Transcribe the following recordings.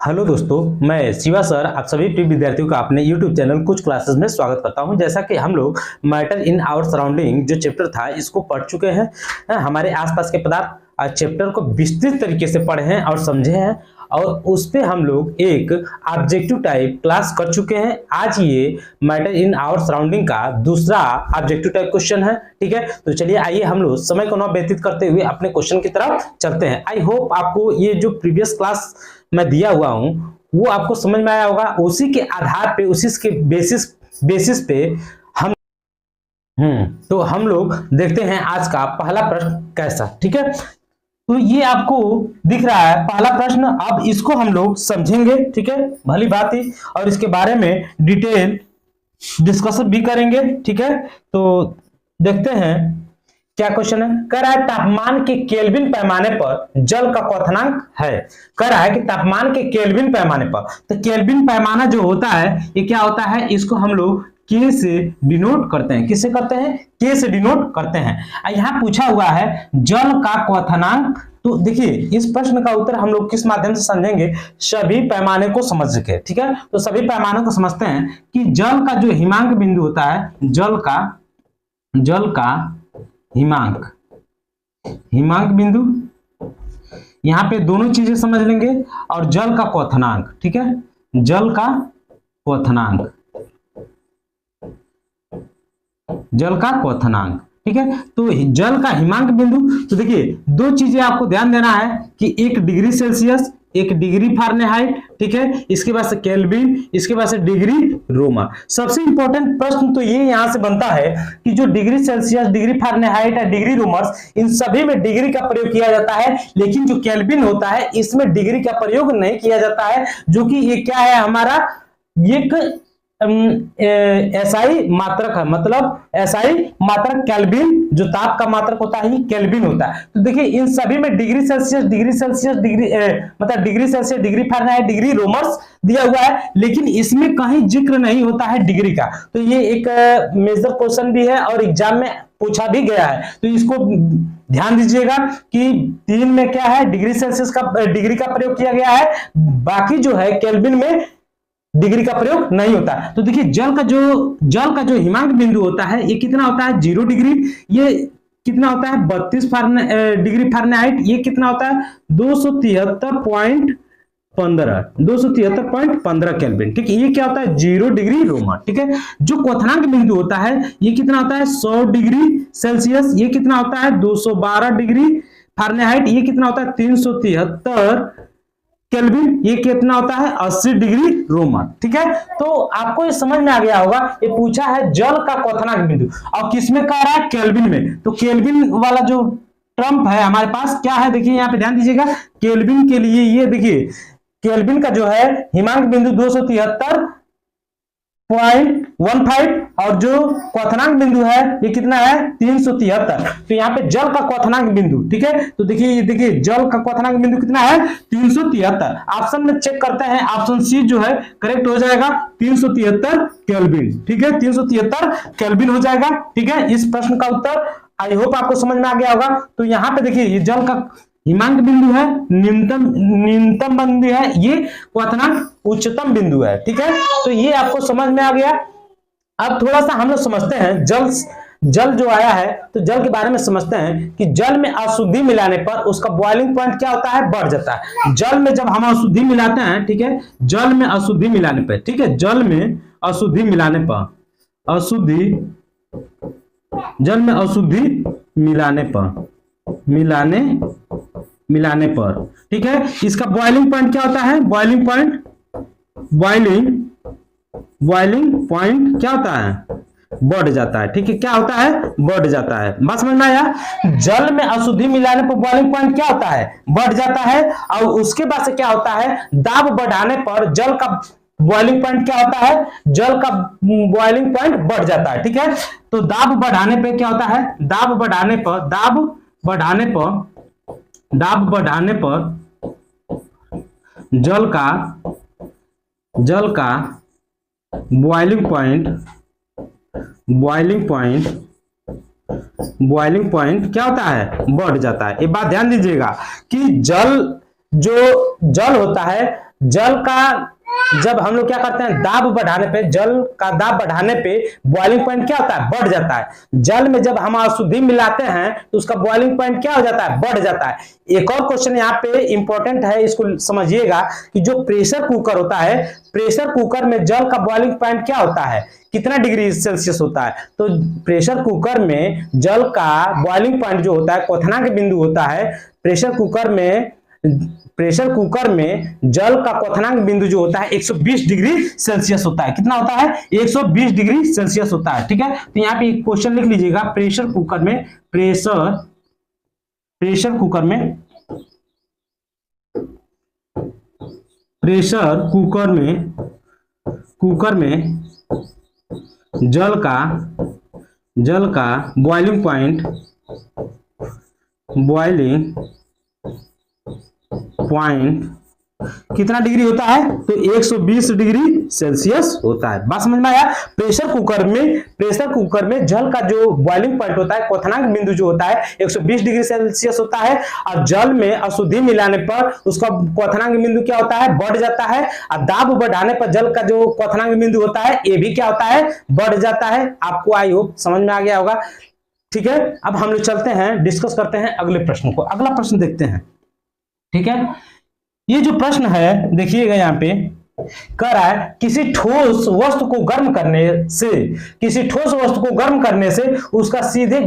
Hello दोस्तों, मैं Shiva sir आप सभी प्रिय विद्यार्थियों का अपने YouTube चैनल कुछ क्लासेस में स्वागत करता हूं। जैसा कि हम लोग मैटर इन आवर सराउंडिंग जो चैप्टर था इसको पढ़ चुके हैं। हमारे आसपास के पदार्थ चैप्टर को विस्तृत तरीके से पढ़े हैं और समझे हैं और उस पे हम लोग एक ऑब्जेक्टिव टाइप क्लास कर चुके हैं। आज ये मैटर इन आवर सराउंडिंग का दूसरा ऑब्जेक्टिव टाइप क्वेश्चन है। ठीक है, तो चलिए आइए हम लोग समय को न व्यतीत करते हुए अपने क्वेश्चन की तरफ चलते हैं। आई होप आपको ये जो प्रीवियस क्लास मैं दिया हुआ हूं वो आपको समझ में आया होगा। उसी के आधार पे उसी के बेसिस पे हम तो हम लोग देखते हैं आज का पहला प्रश्न कैसा। ठीक है, तो ये आपको दिख रहा है पहला प्रश्न। अब इसको हम लोग समझेंगे, ठीक है, भली बात ही, और इसके बारे में डिटेल डिस्कशन भी करेंगे। ठीक है, तो देखते हैं क्या क्वेश्चन है। कह रहा है तापमान के केल्विन पैमाने पर जल का क्वथनांक है। कह रहा है कि तापमान के केल्विन पैमाने पर, तो केल्विन पैमाना जो होता है ये क्या होता है, इसको हम लोग के से डिनोट करते हैं। किससे करते हैं? के से डिनोट करते हैं। यहाँ पूछा हुआ है जल का क्वथनांक। तो देखिए इस प्रश्न का उत्तर हम लोग किस माध्यम से समझेंगे, सभी पैमाने को समझ के। ठीक है, तो सभी पैमाने को समझते हैं कि जल का जो हिमांक बिंदु होता है, जल का हिमांक बिंदु, यहां पे दोनों चीजें समझ लेंगे, और जल का क्वथनांक। ठीक है, जल का क्वथनांक। ठीक है, तो जल का हिमांक बिंदु, तो देखिए दो चीजें आपको ध्यान देना है कि 1 डिग्री सेल्सियस, 1 डिग्री फारेनहाइट। ठीक है, इसके बाद से केल्विन, इसके बाद से डिग्री रोमन। सबसे इंपॉर्टेंट प्रश्न तो ये यहां से बनता है कि जो डिग्री सेल्सियस, डिग्री फारेनहाइट है, डिग्री रोमन, इन सभी में डिग्री का प्रयोग किया जाता है, लेकिन जो केल्विन होता है इसमें डिग्री का प्रयोग नहीं किया जाता है। जो कि ये क्या है, हमारा एक एसआई मात्रक है, मतलब एसआई मात्रक केल्विन, जो ताप का मात्रक होता है केल्विन होता है। तो देखिए इन सभी में degree Celsius, degree Celsius, degree Fahrenheit, degree Romer's दिया हुआ है, लेकिन इसमें कहीं जिक्र नहीं होता है डिग्री का। तो ये एक मेजर क्वेश्चन भी है और एग्जाम में पूछा भी गया है, तो इसको ध्यान दीजिएगा कि 3 में क्या है, डिग्री सेल्सियस का डिग्री का प्रयोग किया गया है, बाकी जो है केल्विन में डिग्री का प्रयोग नहीं होता। तो देखिए जल का जो हिमांक बिंदु होता है ये कितना होता है, 0 डिग्री। ये कितना होता है, 32 डिग्री फारेनहाइट। ये कितना होता है, 273.15 केल्विन। ठीक है, ये क्या होता है, 0 डिग्री रोमन। ठीक है, जो क्वथनांक बिंदु होता है ये कितना होता है, 100 डिग्री सेल्सियस। ये कितना होता है, 212 डिग्री फारेनहाइट। ये कितना होता है, 373 केल्विन। ये कितना होता है, 80 डिग्री रोमन। ठीक है, तो आपको ये समझ में आ गया होगा, ये पूछा है जल का क्वथनांक बिंदु और किसमें कह रहा है, केल्विन में। तो केल्विन वाला जो टर्म है हमारे पास क्या है, देखिए यहाँ पे ध्यान दीजिएगा। केल्विन के लिए ये देखिए केल्विन का जो है हिमांक बिंदु 273.15 और जो क्वथनांक बिंदु है ये कितना है, 373। तो यहाँ पे जल का क्वथनांक बिंदु, ठीक है, तो देखिए जल का क्वथनांक बिंदु कितना है, 373। ऑप्शन में चेक करते हैं, ऑप्शन सी जो है करेक्ट हो जाएगा, 373 केल्विन। ठीक है, 373 केल्विन हो जाएगा। ठीक है, इस प्रश्न का उत्तर आई होप आपको समझ में आ गया होगा। तो यहाँ पे देखिए ये जल का हिमांक बिंदु है, न्यूनतम बिंदु है, ये क्वथनांक उच्चतम बिंदु है। ठीक है, तो ये आपको समझ में आ गया। अब थोड़ा सा हम लोग समझते हैं जल जो आया है, तो जल के बारे में समझते हैं कि जल में अशुद्धि मिलाने पर उसका बॉइलिंग पॉइंट क्या होता है, बढ़ जाता है। जल में जब हम अशुद्धि मिलाते हैं, ठीक है, जल में अशुद्धि मिलाने पर, ठीक है, जल में अशुद्धि मिलाने पर, जल में अशुद्धि मिलाने पर, ठीक है, इसका बॉइलिंग पॉइंट क्या होता है, बॉइलिंग पॉइंट क्या होता है, बढ़ जाता है। ठीक है, क्या होता है, बढ़ जाता है। बात समझ में आया, जल में अशुद्धि मिलाने पर बॉइलिंग पॉइंट क्या होता है, बढ़ जाता है। और उसके बाद से क्या होता है, दाब बढ़ाने पर जल का बॉइलिंग पॉइंट क्या होता है, जल का बॉइलिंग पॉइंट बढ़ जाता है। ठीक है, तो दाब बढ़ाने पे क्या होता है, दाब बढ़ाने पर जल का बॉइलिंग पॉइंट क्या होता है, बढ़ जाता है। एक बात ध्यान दीजिएगा कि जल होता है जल का जब हम लोग क्या करते हैं, दाब बढ़ाने पे, जल का दाब बढ़ाने पे बॉइलिंग पॉइंट क्या होता है, बढ़ जाता है। जल में जब हम अशुद्धि मिलाते हैं तो उसका बॉइलिंग पॉइंट क्या हो जाता है, बढ़ जाता है। एक और क्वेश्चन यहाँ पे इंपॉर्टेंट है, इसको समझिएगा कि जो प्रेशर कुकर होता है, प्रेशर कुकर में जल का बॉइलिंग पॉइंट क्या होता है, कितना डिग्री सेल्सियस होता है। तो प्रेशर कुकर में जल का बॉइलिंग पॉइंट जो होता है, क्वथनांक बिंदु होता है, प्रेशर कुकर में जल का क्वथनांक बिंदु जो होता है 120 डिग्री सेल्सियस होता है। कितना होता है, 120 डिग्री सेल्सियस होता है। ठीक है, तो यहाँ पे एक क्वेश्चन लिख लीजिएगा, प्रेशर कुकर में जल का बॉइलिंग पॉइंट कितना डिग्री होता है, तो 120 डिग्री सेल्सियस होता है। बात समझ में आया। प्रेशर कुकर में जल का जो बॉइलिंग पॉइंट होता है, क्वथनांक बिंदु जो होता है 120 डिग्री सेल्सियस होता है, और जल में अशुद्धि मिलाने पर उसका क्वथनांक बिंदु क्या होता है, बढ़ जाता है, और दाब बढ़ाने पर जल का जो क्वथनांक बिंदु होता है ये भी क्या होता है, बढ़ जाता है। आपको आई होप समझ में आ गया होगा। ठीक है, अब हम लोग चलते हैं, डिस्कस करते हैं अगले प्रश्न को। अगला प्रश्न देखते हैं। ठीक है, ये जो प्रश्न है देखिएगा, यहाँ पे कह रहा है किसी ठोस वस्तु को गर्म करने से उसका सीधे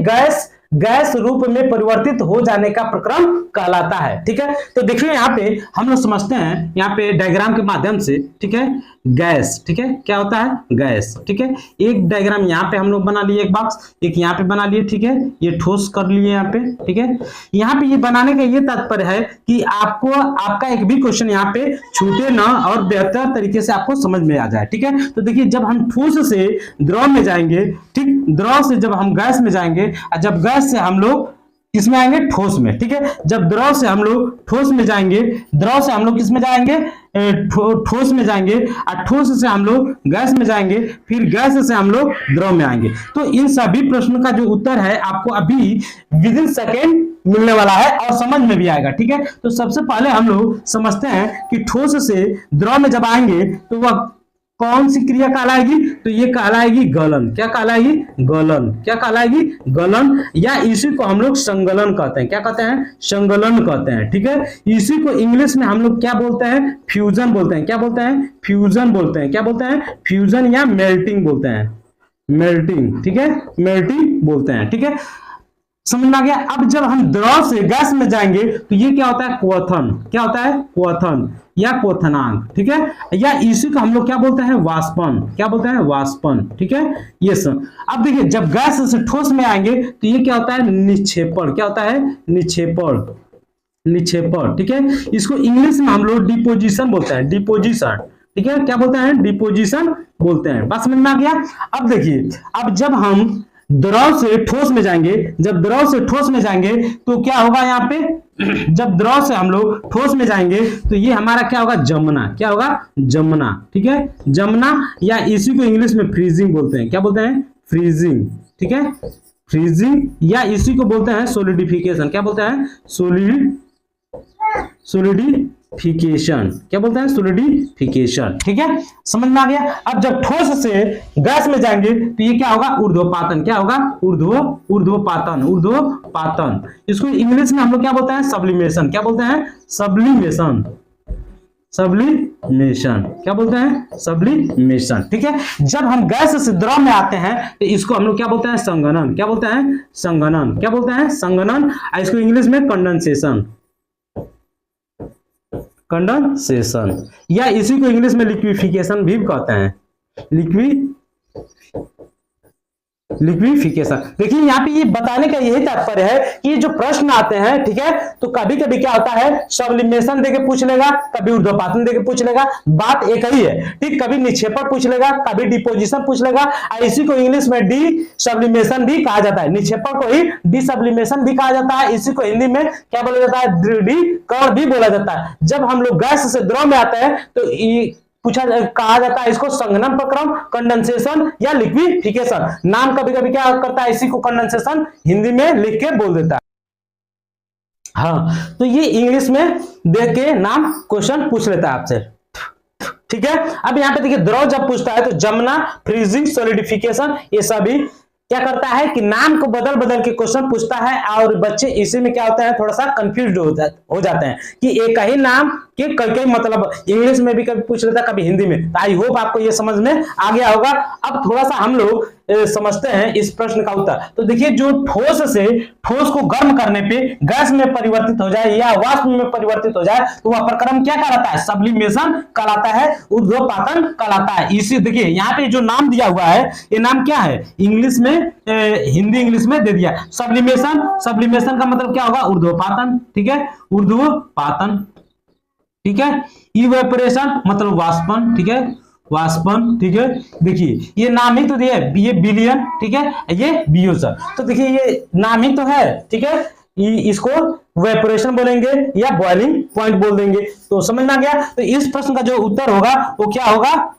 गैस रूप में परिवर्तित हो जाने का प्रक्रम कहलाता है। ठीक है, तो देखिए यहाँ पे हम लोग समझते हैं, यहाँ पे डायग्राम के माध्यम से। ठीक है, गैस, ठीक है, क्या होता है, गैस। ठीक है, एक डायग्राम यहाँ पे हम लोग बना लिए, एक बॉक्स, एक यहाँ पे बना लिए। ठीक है, ये ठोस कर लिए यहाँ पे। ठीक है, यहाँ पे ये बनाने का ये तात्पर्य है कि आपका एक भी क्वेश्चन यहाँ पे छूटे ना और बेहतर तरीके से आपको समझ में आ जाए। ठीक है, तो देखिए जब हम ठोस से द्रव में जाएंगे, ठीक, द्रव से जब हम गैस में जाएंगे, और जब गैस से हम लोग किसमें आएंगे, ठोस में। ठीक है, जब द्रव से हम लोग ठोस में जाएंगे, द्रव से हम लोग किसमें जाएंगे, ठोस में जाएंगे, और ठोस से हम लोग गैस में जाएंगे, फिर गैस से हम लोग द्रव में आएंगे। तो इन सभी प्रश्नों का जो उत्तर है आपको अभी विद इन सेकेंड मिलने वाला है और समझ में भी आएगा। ठीक है, तो सबसे पहले हम लोग समझते हैं कि ठोस से द्रव में जब आएंगे तो वह कौन सी क्रिया कहलाएगी, तो ये कहलाएगी गलन। क्या कहलाएगी, गलन। क्या कहलाएगी, गलन, या इसी को हम लोग संगलन कहते हैं। क्या कहते हैं, संगलन कहते हैं। ठीक है, इसी को इंग्लिश में हम लोग क्या बोलते हैं, फ्यूजन बोलते हैं। क्या बोलते हैं, फ्यूजन बोलते हैं। क्या बोलते हैं, फ्यूजन या मेल्टिंग बोलते हैं, मेल्टिंग। ठीक है, मेल्टिंग बोलते हैं। ठीक है, समझ में आ गया। अब जब हम द्रव से गैस में जाएंगे तो ये क्या होता है, क्वथन। क्या होता है, क्वथन या क्वथनांक। ठीक है, या इसी को हम लोग क्या बोलते हैं, वाष्पन। क्या बोलते हैं, वाष्पन। ठीक है, ये सब। अब देखिए जब गैस से ठोस में आएंगे तो ये क्या होता है, निक्षेपण। क्या होता है, निक्षेपण, निक्षेपण। ठीक है, इसको इंग्लिश में हम लोग डिपोजिशन बोलते हैं, डिपोजिशन। ठीक है, क्या बोलते हैं, डिपोजिशन बोलते हैं। बात समझ में आ गया। अब देखिए, अब जब हम द्रव से ठोस में जाएंगे, जब द्रव से ठोस में जाएंगे तो क्या होगा, यहाँ पे जब द्रव से हम लोग ठोस में जाएंगे तो ये हमारा क्या होगा, जमना। क्या होगा, जमना। ठीक है, जमना, या इसी को इंग्लिश में फ्रीजिंग बोलते हैं। क्या बोलते हैं, फ्रीजिंग। ठीक है, फ्रीजिंग, या इसी को बोलते हैं सोलिडिफिकेशन। क्या बोलते हैं, सोलिडिफिकेशन। क्या बोलते हैं, सोलिडिफिकेशन। ठीक है, समझ में आ गया। अब जब ठोस से गैस में जाएंगे तो ये क्या होगा, ऊर्ध्वपातन। क्या होगा, ऊर्ध्वपातन, ऊर्ध्वपातन। इसको इंग्लिश में हम लोग क्या बोलते हैं, सब्लिमेशन। क्या बोलते हैं, सब्लिमेशन, सब्लिमेशन। क्या बोलते हैं, सब्लिमेशन। ठीक है, जब हम गैस से द्रव में आते हैं तो इसको हम लोग क्या बोलते हैं, संघनन। क्या बोलते हैं, संघनन। क्या बोलते हैं, संघनन। इसको इंग्लिश में कंडेंसेशन, कंडेंसेशन, या इसी को इंग्लिश में लिक्विफिकेशन भी कहते हैं, लिक्विफिकेशन। देखिए यहाँ पे ये बताने का यही तात्पर्य है कि ये जो प्रश्न आते हैं, ठीक है, तो कभी कभी क्या होता है, सब्लिमेशन देके पूछ लेगा, कभी ऊर्ध्वपातन देके पूछ लेगा, बात एक ही है। ठीक, कभी निक्षेपण पूछ लेगा, कभी डिपोजिशन पूछ लेगा, और इसी को इंग्लिश में डी सब्लिमेशन भी कहा जाता है। निक्षेपण को ही डी सब्लिमेशन भी कहा जाता है। इसी को हिंदी में क्या बोला जाता है, दृढ़ीकरण भी बोला जाता है। जब हम लोग गैस से द्रव में आते हैं तो कहा जाता है इसको संघनन प्रक्रम, कंडेंसेशन या लिक्विफिकेशन। नाम कभी कभी क्या करता है, इसी को कंडेंसेशन हिंदी में लिख के बोल देता है। हाँ, तो ये इंग्लिश में देख के नाम क्वेश्चन पूछ लेता है आपसे। ठीक है। अब यहाँ पे देखिए द्रव जब पूछता है तो जमना, फ्रीजिंग, सॉलिडिफिकेशन, ये सभी क्या करता है कि नाम को बदल बदल के क्वेश्चन पूछता है और बच्चे इसी में क्या होता है थोड़ा सा कंफ्यूज हो जाते हैं कि एक ही नाम के कई कई मतलब इंग्लिश में भी कभी पूछ लेता कभी हिंदी में। तो आई होप आपको ये समझ में आ गया होगा। अब थोड़ा सा हम लोग समझते हैं इस प्रश्न का उत्तर। तो देखिए जो ठोस से ठोस को गर्म करने पे गैस में परिवर्तित हो जाए या वाष्प में परिवर्तित हो जाए तो वह प्रक्रम क्या कहलाता है? सब्लिमेशन कहलाता है, ऊर्ध्वपातन कहलाता है। इसी देखिए यहाँ पे जो नाम दिया हुआ है ये नाम क्या है? इंग्लिश में हिंदी इंग्लिश में दे दिया सब्लिमेशन। सब्लिमेशन का मतलब क्या होगा? ऊर्ध्वपातन, ठीक है, ऊर्ध्वपातन, ठीक है। इवेपोरेशन मतलब वाष्पन, ठीक है, वाष्पन, ठीक है। देखिए ये नाम ही तो दिया है, ये बिलियन, ठीक है, ये बियोजर। तो देखिए ये नाम ही तो है, ठीक है, इसको वेपोरेशन बोलेंगे या बॉइलिंग पॉइंट बोल देंगे। तो समझ में आ गया। तो इस प्रश्न का जो उत्तर होगा वो क्या होगा?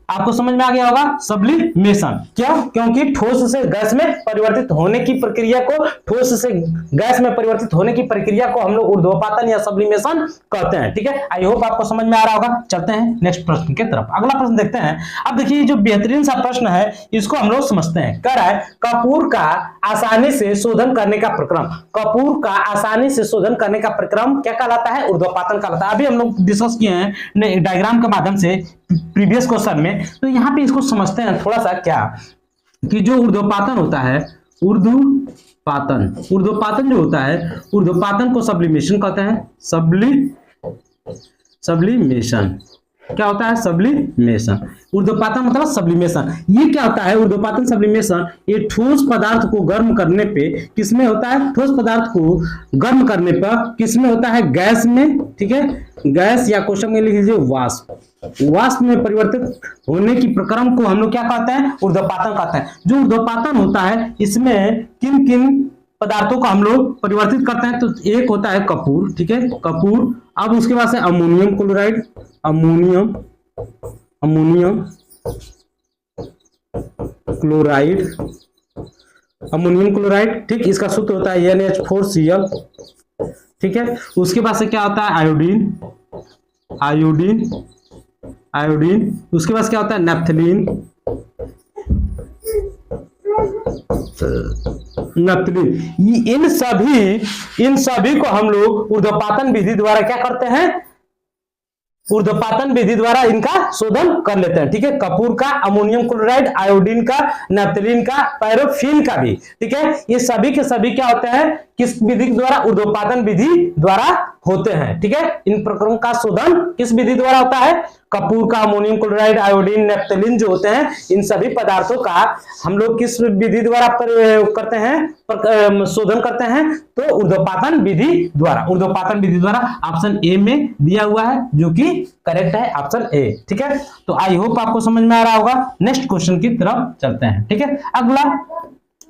आपको समझ में आ गया होगा, सब्लिमेशन। क्यों? क्योंकि ठोस से गैस में परिवर्तित होने की प्रक्रिया को हम लोग ऊर्ध्वपातन या सब्लिमेशन कहते हैं, ठीक है। आई होप आपको समझ में आ रहा होगा। चलते हैं नेक्स्ट प्रश्न की तरफ। अगला प्रश्न देखते हैं। अब देखिए जो बेहतरीन सा प्रश्न है इसको हम लोग समझते हैं। कह रहा है कपूर का आसानी से शोधन करने का प्रक्रम। कपूर का आसानी से शोधन करने का प्रक्रम क्या कहलाता है? ऊर्ध्वपातन कहलाता है। अभी हम लोग डिस्कस किए हैं डायग्राम के माध्यम से प्रीवियस क्वेश्चन में। तो यहाँ पे इसको समझते हैं थोड़ा सा क्या कि जो ऊर्ध्वपातन होता है, ऊर्ध्वपातन जो होता है, ऊर्ध्वपातन को सब्लिमेशन कहते हैं। सब्लिमेशन क्या होता है? सब्लिमेशन। ऊर्ध्वपातन मतलब सब्लिमेशन। ये क्या होता है? ऊर्ध्वपातन सब्लिमेशन ये ठोस पदार्थ को गर्म करने पे किसमें होता है? ठोस पदार्थ को गर्म करने पर किसमें होता है? गैस में, ठीक है, गैस या क्वेश्चन में लिख लीजिए वाष्प। वाष्प में परिवर्तित होने की प्रक्रम को हम लोग क्या कहते हैं? ऊर्ध्वपातन कहते हैं। जो ऊर्ध्वपातन होता है इसमें किन किन पदार्थों को हम लोग परिवर्तित करते हैं? तो एक होता है कपूर, ठीक है, कपूर। अब उसके बाद से अमोनियम क्लोराइड, अमोनियम क्लोराइड, ठीक, इसका सूत्र होता है NH4Cl, ठीक है। उसके बाद से क्या होता है? आयोडीन। उसके बाद क्या होता है? नैप्थलीन। इन सभी को हम लोग ऊर्ध्वपातन विधि द्वारा क्या करते हैं? ऊर्ध्वपातन विधि द्वारा इनका शोधन कर लेते हैं, ठीक है। कपूर का, अमोनियम क्लोराइड, आयोडीन का, नैप्थलीन का, पैराफिन का भी, ठीक है। ये सभी के सभी क्या होते हैं? किस विधि द्वारा? ऊर्ध्वपातन विधि द्वारा होते हैं, ठीक है। इन प्रक्रम का शोधन किस विधि द्वारा होता है? कपूर का, अमोनियम क्लोराइड, आयोडीन, नैप्थलीन जो होते हैं इन सभी पदार्थों का हम लोग किस विधि द्वारा करते हैं? शोधन करते हैं तो ऊर्ध्वपातन विधि द्वारा। ऊर्ध्वपातन विधि द्वारा ऑप्शन ए में दिया हुआ है जो कि करेक्ट है, ऑप्शन ए, ठीक है। तो आई होप आपको समझ में आ रहा होगा। नेक्स्ट क्वेश्चन की तरफ चलते हैं, ठीक है।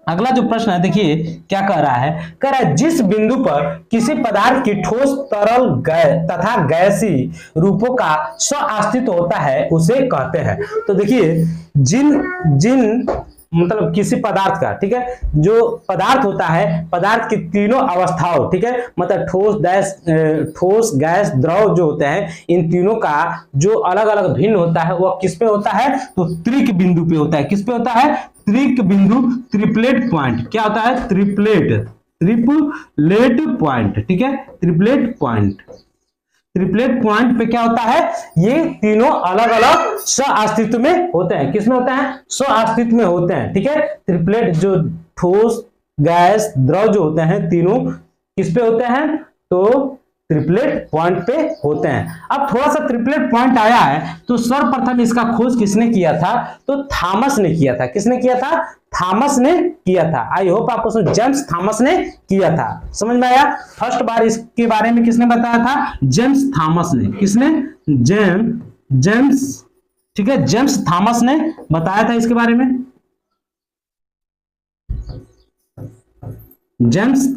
अगला जो प्रश्न है देखिए क्या कह रहा है? कह रहा है जिस बिंदु पर किसी पदार्थ की ठोस, तरल, तथा गैसीय रूपों का स्व-अस्तित्व होता है उसे कहते हैं। तो देखिए जिन मतलब किसी पदार्थ का, ठीक है, जो पदार्थ होता है, पदार्थ की तीनों अवस्थाओं, ठीक है, मतलब ठोस, गैस, द्रव जो होते हैं इन तीनों का जो अलग अलग भिन्न होता है वह किस पे होता है? तो त्रिक बिंदु पे होता है। किस पे होता है? त्रिक बिंदु, ट्रिपलेट पॉइंट। क्या होता है? ट्रिपलेट पॉइंट, ठीक है, ट्रिपलेट पॉइंट पे क्या होता है? ये तीनों अलग अलग स्व अस्तित्व में होते हैं। किसमें होते हैं? स्व अस्तित्व में होते हैं, ठीक है। ट्रिपलेट जो ठोस, गैस, द्रव जो होते हैं तीनों किस पे होते हैं? तो ट्रिपलेट पॉइंट पे होते हैं। अब थोड़ा सा ट्रिपलेट पॉइंट आया है तो सर्वप्रथम इसका खोज किसने किया था? तो थॉमस ने किया था। किसने किया था? थॉमस ने किया था। आई होप आपको समझ, जेम्स थॉमस ने किया था। समझ में आया? फर्स्ट बार इसके बारे में किसने बताया था? जेम्स थॉमस ने। किसने? जेम्स, ठीक है, जेम्स थॉमस ने बताया था इसके बारे में। जेम्स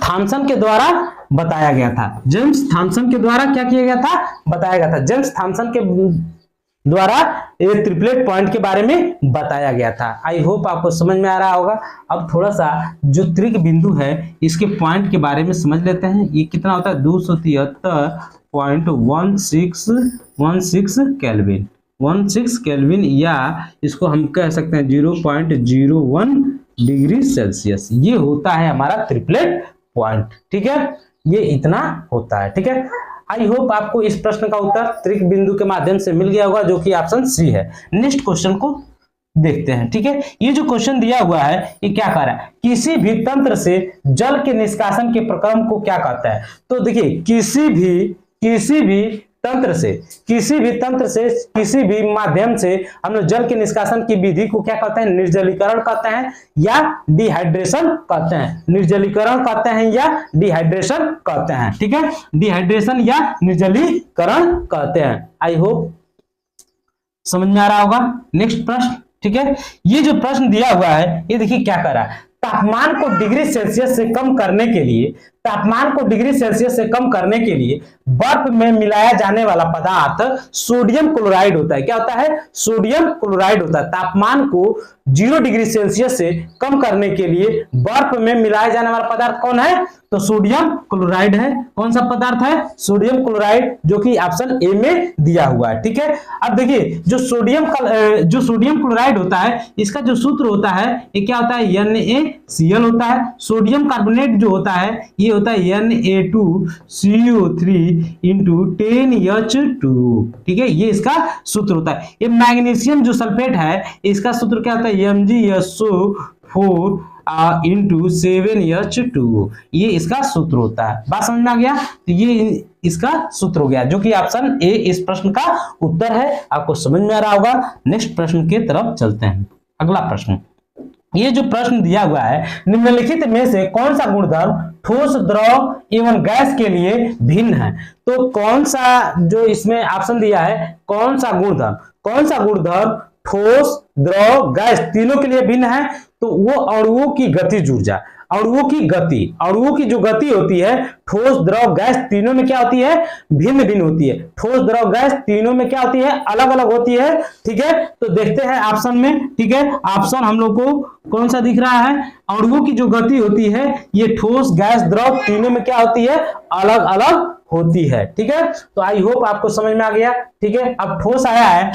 थॉमसन के द्वारा बताया गया था। जेम्स थॉमसन के द्वारा क्या किया गया था? बताया गया था। जेम्स थॉमसन के द्वारा ये ट्रिपलेट पॉइंट के बारे में बताया गया था। आई होप आपको समझ में आ रहा होगा। अब थोड़ा सा जो त्रिक बिंदु है इसके पॉइंट के बारे में समझ लेते हैं। ये कितना होता है 273.16 केल्विन, 16 केल्विन, या इसको हम कह सकते हैं 0.01 डिग्री सेल्सियस। ये होता है हमारा ट्रिपलेट पॉइंट। ठीक है, ये इतना होता है। ठीक है, आई होप आपको इस प्रश्न का उत्तर त्रिक बिंदु के माध्यम से मिल गया होगा, जो कि ऑप्शन सी है। नेक्स्ट क्वेश्चन को देखते हैं। ठीक है, ये जो क्वेश्चन दिया हुआ है ये क्या कह रहा है, किसी भी तंत्र से जल के निष्कासन के प्रक्रम को क्या कहता है। तो देखिए किसी भी तंत्र से किसी भी माध्यम से हम लोग जल के निष्कासन की विधि को क्या कहते हैं, निर्जलीकरण कहते हैं या डिहाइड्रेशन कहते हैं। निर्जलीकरण कहते हैं या डिहाइड्रेशन कहते हैं। ठीक है, डिहाइड्रेशन या निर्जलीकरण कहते हैं। आई होप समझ में आ रहा होगा। नेक्स्ट प्रश्न। ठीक है, ये जो प्रश्न दिया हुआ है ये देखिए क्या कर रहा है, तापमान को डिग्री सेल्सियस से कम करने के लिए बर्फ में मिलाया जाने वाला पदार्थ सोडियम क्लोराइड होता है। क्या होता है, सोडियम क्लोराइड होता है। तापमान को 0 डिग्री सेल्सियस से कम करने के लिए बर्फ में मिलाया जाने वाला पदार्थ कौन है, तो सोडियम क्लोराइड है। कौन सा पदार्थ है, सोडियम क्लोराइड, जो कि ऑप्शन ए में दिया हुआ है। ठीक है, अब देखिए जो सोडियम क्लोराइड होता है इसका जो सूत्र होता है ये क्या होता है, NaCl होता है। सोडियम कार्बोनेट जो होता है ये होता है Na2CO3 इंटू 10H2। ठीक है, ये इसका सूत्र होता है। ये मैग्नीशियम जो सल्फेट है इसका सूत्र क्या होता है, MgSO4 इंटू 7H2। ये इसका सूत्र होता है। बात समझ में आ गया, तो ये इसका सूत्र हो गया, जो कि ऑप्शन ए इस प्रश्न का उत्तर है। आपको समझ में आ रहा होगा। नेक्स्ट प्रश्न की तरफ चलते हैं। अगला प्रश्न, ये जो प्रश्न दिया हुआ है, निम्नलिखित में से कौन सा गुणधर्म ठोस, द्रव एवं गैस के लिए भिन्न है। तो कौन सा जो इसमें ऑप्शन दिया है, कौन सा गुणधर्म ठोस, द्रव, गैस तीनों के लिए भिन्न है, तो वो अणुओं की गतिज ऊर्जा, अणुओं की जो गति होती है ठोस, द्रव, गैस तीनों में क्या होती है, भिन्न भिन्न होती है। ठोस, द्रव, गैस तीनों में क्या होती है, अलग अलग होती है। ठीक है, तो देखते हैं ऑप्शन में। ठीक है, ऑप्शन हम लोग को कौन सा दिख रहा है, अणुओं की जो गति होती है ये ठोस, गैस, द्रव तीनों में क्या होती है, अलग अलग होती है। ठीक है, तो आई होप आपको समझ में आ गया। ठीक है, अब ठोस आया है,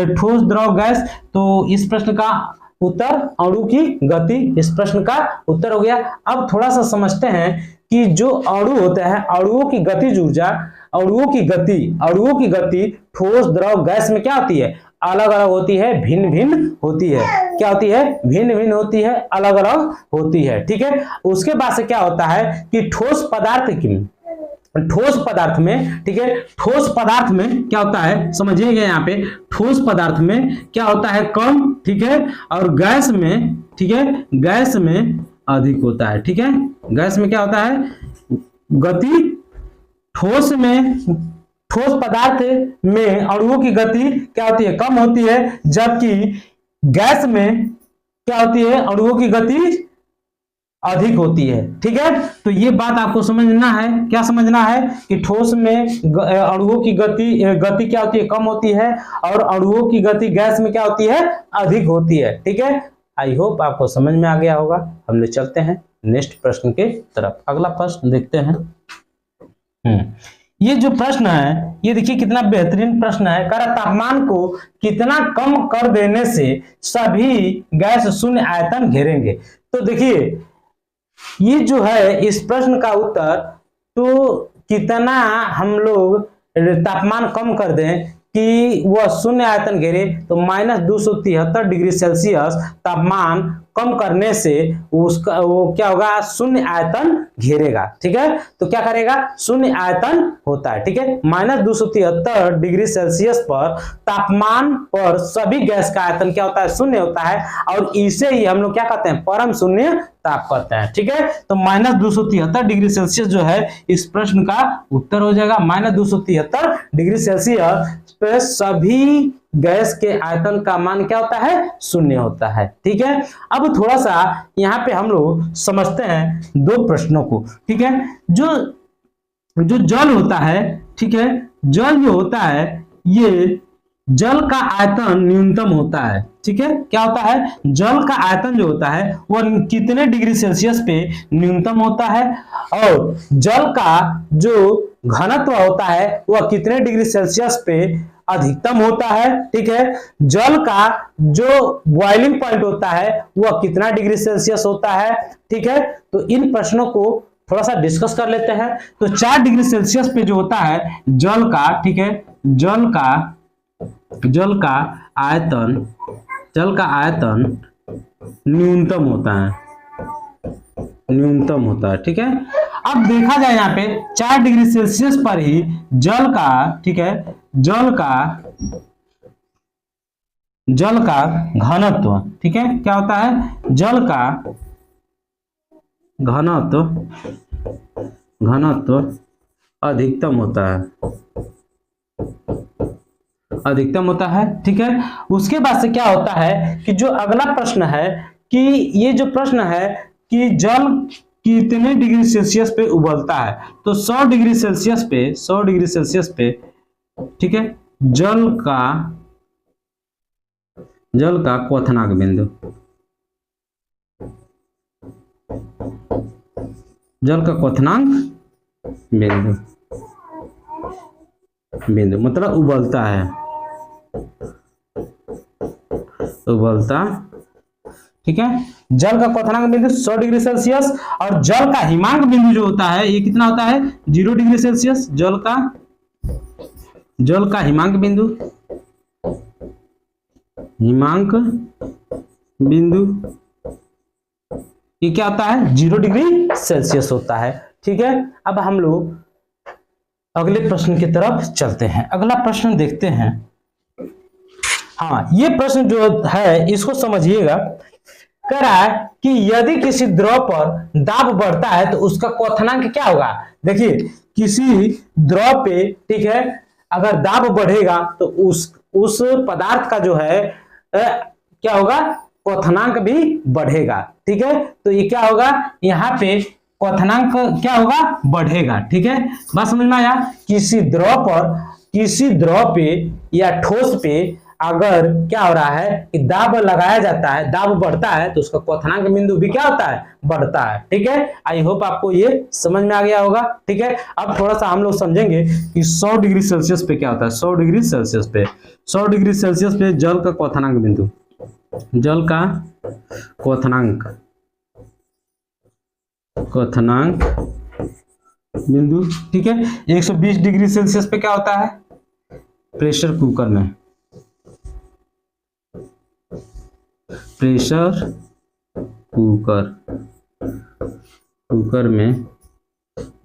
ठोस, द्रव, गैस, तो इस प्रश्न का उत्तर अणु की गति, इस प्रश्न का उत्तर हो गया। अब थोड़ा सा समझते हैं कि जो अणु होता है, अणुओं की गतिज ऊर्जा, अणुओं की गति ठोस, द्रव, गैस में क्या होती है, अलग अलग होती है, भिन्न भिन्न होती है। क्या होती है, भिन्न भिन्न होती है, अलग अलग होती है। ठीक है, उसके बाद से क्या होता है कि ठोस पदार्थ में, ठीक है, ठोस पदार्थ में क्या होता है, समझिएगा यहाँ पे, ठोस पदार्थ में क्या होता है, कम। ठीक है, और गैस में, ठीक है, गैस में अधिक होता है। ठीक है, गैस में क्या होता है, गति ठोस पदार्थ में अणुओं की गति क्या होती है, कम होती है, जबकि गैस में क्या होती है, अणुओं की गति अधिक होती है। ठीक है, तो ये बात आपको समझना है। क्या समझना है कि ठोस में अणुओं की गति क्या होती है, कम होती है, और अणुओं की गति गैस में क्या होती है, अधिक होती है। ठीक है, आई होप आपको समझ में आ गया होगा। हम लोग चलते हैं नेक्स्ट प्रश्न के तरफ। अगला प्रश्न देखते हैं। ये जो प्रश्न है ये देखिए कितना बेहतरीन प्रश्न है। कह रहा तापमान को कितना कम कर देने से सभी गैस शून्य आयतन घेरेंगे। तो देखिए ये जो है इस प्रश्न का उत्तर, तो कितना हम लोग तापमान कम कर दें कि वह शून्य आयतन घेरे, तो -273 डिग्री सेल्सियस तापमान कम करने से उसका वो क्या होगा, शून्य आयतन घेरेगा। ठीक है, तो क्या करेगा, शून्य आयतन होता है। ठीक है, -273 डिग्री सेल्सियस पर तापमान पर सभी गैस का आयतन क्या होता है, शून्य होता है, और इसे ही हम लोग क्या कहते हैं, परम शून्य ताप कहते हैं। ठीक है, तो -273 डिग्री सेल्सियस जो है इस प्रश्न का उत्तर हो जाएगा। -273 डिग्री सेल्सियस पे सभी गैस के आयतन का मान क्या होता है, शून्य होता है। ठीक है, अब थोड़ा सा यहाँ पे हम लोग समझते हैं दो प्रश्नों को। ठीक है, जो जल होता है, ठीक है, जल जो होता है ये जल का आयतन न्यूनतम होता है। ठीक है, क्या होता है, जल का आयतन जो होता है वह कितने डिग्री सेल्सियस पे न्यूनतम होता है, और जल का जो घनत्व होता है वह कितने डिग्री सेल्सियस पे अधिकतम होता है। ठीक है, जल का जो बॉइलिंग पॉइंट होता है वह कितना डिग्री सेल्सियस होता है। ठीक है, तो इन प्रश्नों को थोड़ा सा डिस्कस कर लेते हैं। तो 4 डिग्री सेल्सियस पे जो होता है जल का, ठीक है, जल का आयतन न्यूनतम होता है, न्यूनतम होता है। ठीक है, अब देखा जाए यहाँ पे 4 डिग्री सेल्सियस पर ही जल का, ठीक है, जल का घनत्व, ठीक है, क्या होता है, जल का घनत्व अधिकतम होता है, अधिकतम होता है। ठीक है, उसके बाद से क्या होता है कि जो अगला प्रश्न है कि ये जो प्रश्न है कि जल कितने डिग्री सेल्सियस पे उबलता है, तो 100 डिग्री सेल्सियस पे, ठीक है, जल का क्वथनांक बिंदु, जल का क्वथनांक बिंदु मतलब उबलता है, ठीक है, जल का क्वथनांक बिंदु 100 डिग्री सेल्सियस, और जल का हिमांक बिंदु जो होता है ये कितना होता है, 0 डिग्री सेल्सियस। जल का हिमांक बिंदु ये क्या होता है, 0 डिग्री सेल्सियस होता है। ठीक है, अब हम लोग अगले प्रश्न की तरफ चलते हैं। अगला प्रश्न देखते हैं। हाँ, ये प्रश्न जो है इसको समझिएगा। कह रहा है कि यदि किसी द्रव पर दाब बढ़ता है तो उसका क्वथनांक क्या होगा। देखिए, किसी द्रव पे, ठीक है, अगर दाब बढ़ेगा तो उस पदार्थ का जो है क्या होगा, क्वथनांक भी बढ़ेगा। ठीक है, तो ये क्या होगा, यहाँ पे क्वथनांक क्या होगा, बढ़ेगा। ठीक है, बात समझ में आया। किसी द्रव पे या ठोस पे अगर क्या हो रहा है कि दाब लगाया जाता है, दाब बढ़ता है, तो उसका क्वथनांक बिंदु भी क्या होता है, बढ़ता है। ठीक है, आई होप आपको ये समझ में आ गया होगा। ठीक है, अब थोड़ा सा हम लोग समझेंगे कि 100 डिग्री सेल्सियस पे क्या होता है। 100 डिग्री सेल्सियस पे जल का क्वथनांक बिंदु, जल का क्वथनांक बिंदु, ठीक है, 120 डिग्री सेल्सियस पे क्या होता है, प्रेशर कुकर में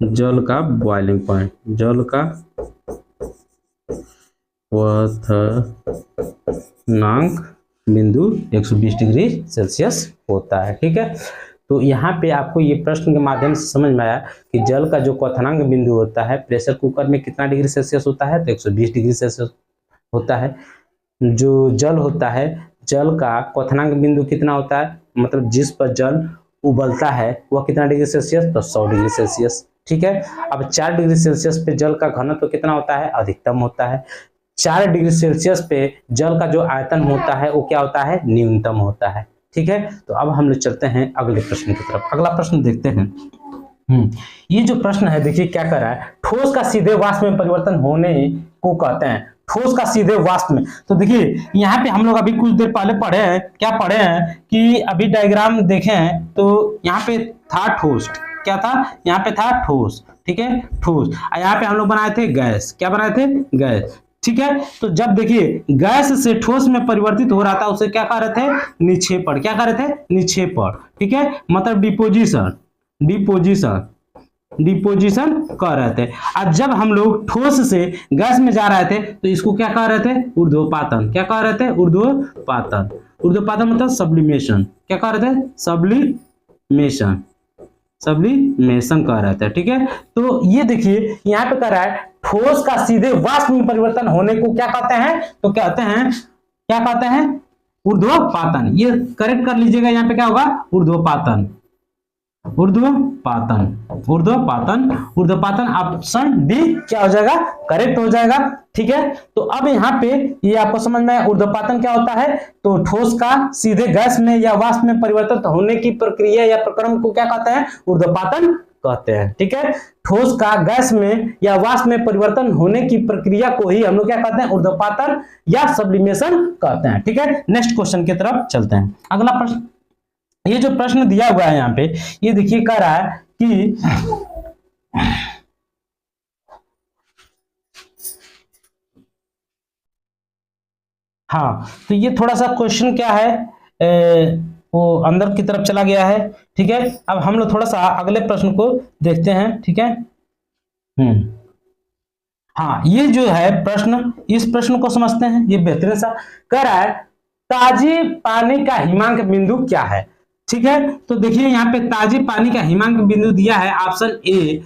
जल का बॉइलिंग पॉइंट, जल का क्वथनांक बिंदु 120 डिग्री सेल्सियस होता है। ठीक है, तो यहाँ पे आपको ये प्रश्न के माध्यम से समझ में आया कि जल का जो क्वथनांक बिंदु होता है प्रेशर कुकर में कितना डिग्री सेल्सियस होता है, तो 120 डिग्री सेल्सियस होता है। जो जल होता है, जल का क्वथनांक बिंदु कितना होता है, मतलब जिस पर जल उबलता है वह कितना डिग्री सेल्सियस, तो 100 डिग्री सेल्सियस। ठीक है, अब 4 डिग्री सेल्सियस पे जल का घनत्व कितना होता है, अधिकतम होता है। 4 डिग्री सेल्सियस पे जल का जो आयतन होता है वो क्या होता है, न्यूनतम होता है। ठीक है, तो अब हम लोग चलते हैं अगले प्रश्न की तरफ। अगला प्रश्न देखते हैं। ये जो प्रश्न है, देखिए क्या कर रहा है, ठोस का सीधे वाष्प में परिवर्तन होने को कहते हैं। ठोस का सीधे वाष्प में, तो देखिए यहाँ पे हम लोग अभी कुछ देर पहले पढ़े हैं, क्या पढ़े हैं कि अभी डायग्राम देखे हैं, तो यहाँ पे था ठोस, क्या था, यहाँ पे था ठोस। ठीक है, ठोस, यहाँ पे हम लोग बनाए थे गैस, क्या बनाए थे, गैस। ठीक है, तो जब देखिए गैस से ठोस में परिवर्तित हो रहा था उसे क्या कह रहे थे, निक्षेपण। क्या कह रहे थे, निक्षेपण। ठीक है, मतलब डिपोजिशन कह रहे थे। और जब हम लोग ठोस से गैस में जा रहे थे तो इसको क्या कह रहे थे, ऊर्ध्वपातन। क्या कह रहे थे, ऊर्ध्वपातन। ऊर्ध्वपातन मतलब सब्लिमेशन। क्या कह रहे थे, सब्लिमेशन कह रहे थे। ठीक है, तो ये देखिए यहाँ पे कह रहा है ठोस का सीधे वाष्प में परिवर्तन होने को क्या कहते हैं, तो कहते हैं ऊर्ध्वपातन। ये करेक्ट कर लीजिएगा, यहाँ पे क्या होगा, ऊर्ध्वपातन। ऊर्ध्वपातन, ऊर्ध्वपातन ऑप्शन डी क्या हो जाएगा, करेक्ट हो जाएगा। ठीक है, तो अब यहाँ पे ये आपको समझ में आया ऊर्ध्वपातन क्या होता है, तो ठोस का सीधे गैस में या वाष्प में परिवर्तित होने की प्रक्रिया या प्रक्रम को क्या कहते हैं, ऊर्ध्वपातन कहते हैं। ठीक है, ठोस का गैस में या वाष्प में परिवर्तन होने की प्रक्रिया को ही हम लोग क्या कहते हैं, ऊर्ध्वपातन या सब्लिमेशन कहते हैं। ठीक है, नेक्स्ट क्वेश्चन की तरफ चलते हैं। अगला प्रश्न, ये जो प्रश्न दिया हुआ है यहाँ पे, ये देखिए कह रहा है कि हाँ, तो ये थोड़ा सा क्वेश्चन क्या है, वो अंदर की तरफ चला गया है। ठीक है, अब हम लोग थोड़ा सा अगले प्रश्न को देखते हैं। ठीक है, हाँ, ये जो है प्रश्न, इस प्रश्न को समझते हैं। ये बेहतरीन सा कह रहा है, ताजे पानी का हिमांक बिंदु क्या है। ठीक है, तो देखिए यहाँ पे ताजे पानी का हिमांक बिंदु दिया है option A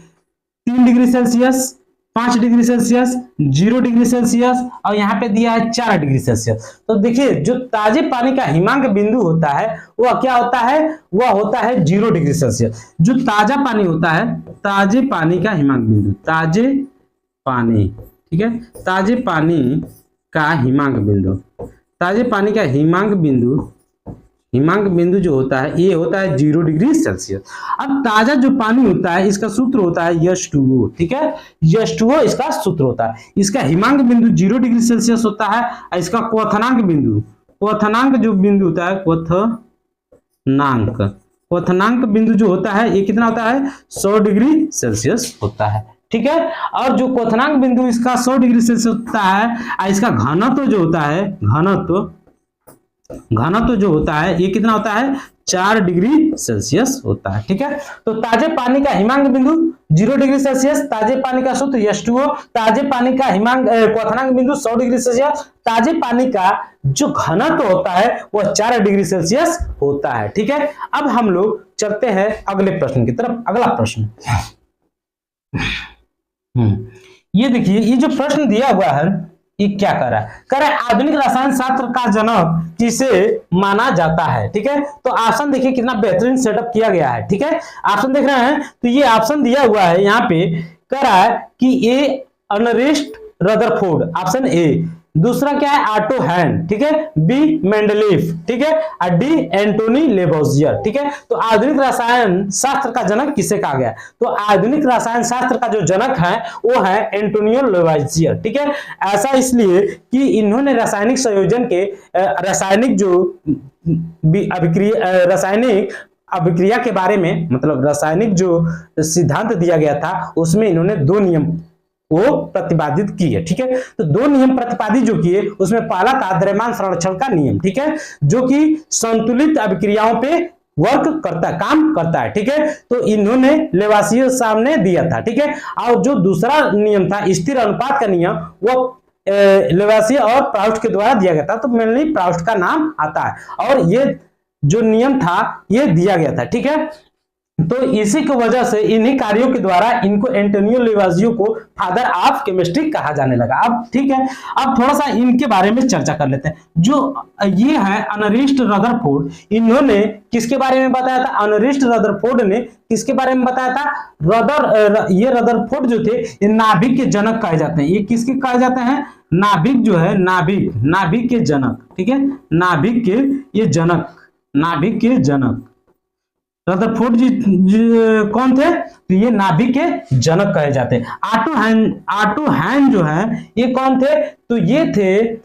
3 degree Celsius, 5 degree Celsius, 0 degree Celsius और यहाँ पे दिया है 4 डिग्री सेल्सियस। तो देखिए जो ताजे पानी का हिमांक बिंदु होता है वह क्या होता है, वह होता है 0 डिग्री सेल्सियस। जो ताजा पानी होता है, ताजे पानी का हिमांक बिंदु, ताजे पानी, ठीक है, ताजे पानी का हिमांक बिंदु, ताजे पानी का हिमांक बिंदु जो होता है ये होता है 0 डिग्री सेल्सियस। अब ताजा जो पानी होता है इसका सूत्र होता है H2O। ठीक है, H2O इसका सूत्र होता है। इसका हिमांक बिंदु 0 डिग्री सेल्सियस होता है और इसका क्वथनांक जो बिंदु होता है, क्वथनांक बिंदु जो होता है ये कितना होता है, 100 डिग्री सेल्सियस होता है। ठीक है, और जो क्वथनांक बिंदु इसका 100 डिग्री सेल्सियस होता है और इसका घनत्व जो होता है, घनत्व जो होता है ये कितना होता है, 4 डिग्री सेल्सियस होता है। ठीक है, तो ताजे पानी का हिमांक बिंदु 0 डिग्री सेल्सियस, ताजे पानी का सूत्र H2O, ताजे पानी का हिमांक क्वथनांक बिंदु 100 डिग्री सेल्सियस, ताजे पानी का जो घनत्व होता है वह 4 डिग्री सेल्सियस होता है। ठीक है, अब हम लोग चलते हैं अगले प्रश्न की तरफ। अगला प्रश्न, ये देखिए ये जो प्रश्न दिया हुआ है ये क्या कर रहा है, कह रहा है आधुनिक रसायन शास्त्र का जनक किसे माना जाता है। ठीक है, तो ऑप्शन देखिए कितना बेहतरीन सेटअप किया गया है। ठीक है, ऑप्शन देख रहे हैं, तो ये ऑप्शन दिया हुआ है यहाँ पे, कह रहा है कि ए अर्नेस्ट रदरफोर्ड, ऑप्शन ए। दूसरा क्या है, ऑटो हैन, ठीक है, बी मेंडलीफ, ठीक है, और डी एंटोनी लेवोजियर। ठीक है, तो आधुनिक रसायन शास्त्र का जनक किसे कहा गया, तो आधुनिक रसायन शास्त्र का जो जनक है वो है एंटोनियो लेवोजियर। ठीक है, ऐसा इसलिए कि इन्होंने रासायनिक संयोजन के रासायनिक अभिक्रिया के बारे में, मतलब रासायनिक जो सिद्धांत दिया गया था उसमें इन्होंने 2 नियम वो प्रतिपादित किए। ठीक है, तो 2 नियम प्रतिपादित जो किए उसमें पहला था द्रव्यमान संरक्षण का नियम, ठीक है, जो कि संतुलित अभिक्रियाओं पे काम करता है। ठीक है, तो इन्होंने लेवासियर सामने दिया था। ठीक है, और जो दूसरा नियम था स्थिर अनुपात का नियम, वो लेवासियर और प्राउस्ट के द्वारा दिया गया था। तो मेनली प्राउस्ट का नाम आता है और ये जो नियम था ये दिया गया था। ठीक है, तो इसी की वजह से इन्हीं कार्यों के द्वारा इनको एंटोनियो लेवाजियो को फादर ऑफ केमिस्ट्री कहा जाने लगा। अब ठीक है, अब थोड़ा सा इनके बारे में चर्चा कर लेते हैं। जो ये है अर्नेस्ट रदरफोर्ड, इन्होंने किसके बारे में बताया था, अर्नेस्ट रदरफोर्ड ने किसके बारे में बताया था, ये रदरफोर्ड जो थे ये नाभिक के जनक कहे जाते हैं। ये किसके कहे जाते हैं, नाभिक जो है, नाभिक के जनक। ठीक है, नाभिक के जनक रदरफोर्ड जी कौन थे, तो ये नाभिक के जनक कहे जाते हैं। ऑटो हैन जो है ये कौन थे, तो ये थे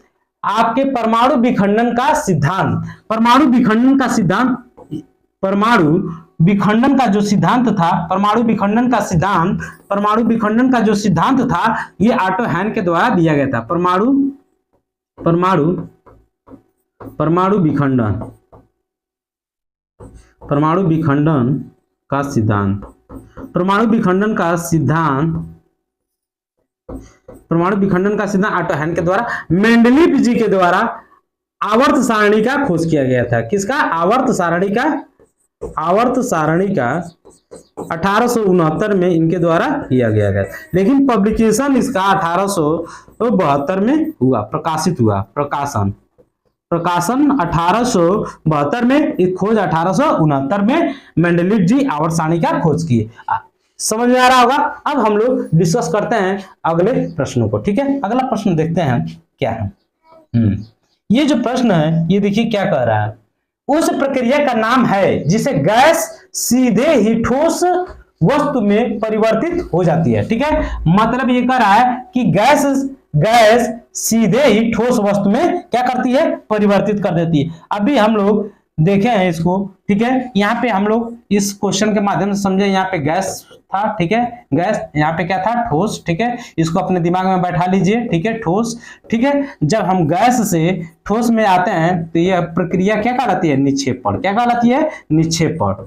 आपके परमाणु विखंडन का सिद्धांत, परमाणु विखंडन का जो सिद्धांत था ये ऑटो हैन के द्वारा दिया गया था। परमाणु विखंडन का सिद्धांत ऑटो हैन के द्वारा, मेंडलीफ जी के द्वारा आवर्त सारणी का खोज किया गया था। किसका, आवर्त सारणी का 1869 में इनके द्वारा किया गया था, लेकिन पब्लिकेशन इसका 1872 में हुआ, प्रकाशन प्रकाशन 1872 में, एक खोज 1869 में मेंडलीव जी आवर्तसारणी का खोज किए। समझ में आ रहा होगा। अब हम लोग डिस्कस करते हैं अगले प्रश्नों को, ठीक है। अगला प्रश्न देखते हैं क्या है। ये जो प्रश्न है ये देखिए क्या कह रहा है, उस प्रक्रिया का नाम है जिसे गैस सीधे ही ठोस वस्तु में परिवर्तित हो जाती है, ठीक है। मतलब ये कह रहा है कि गैस सीधे ही ठोस वस्तु में क्या करती है, परिवर्तित कर देती है। अभी हम लोग देखे हैं इसको, ठीक है। यहाँ पे हम लोग इस क्वेश्चन के माध्यम से समझे, यहाँ पे गैस था, ठीक है, गैस, यहाँ पे क्या था, ठोस, ठीक है। इसको अपने दिमाग में बैठा लीजिए, ठीक है, ठोस, ठीक है। जब हम गैस से ठोस में आते हैं तो यह प्रक्रिया क्या कहलाती है, निक्षेपण। क्या कहलाती है, निक्षेपण।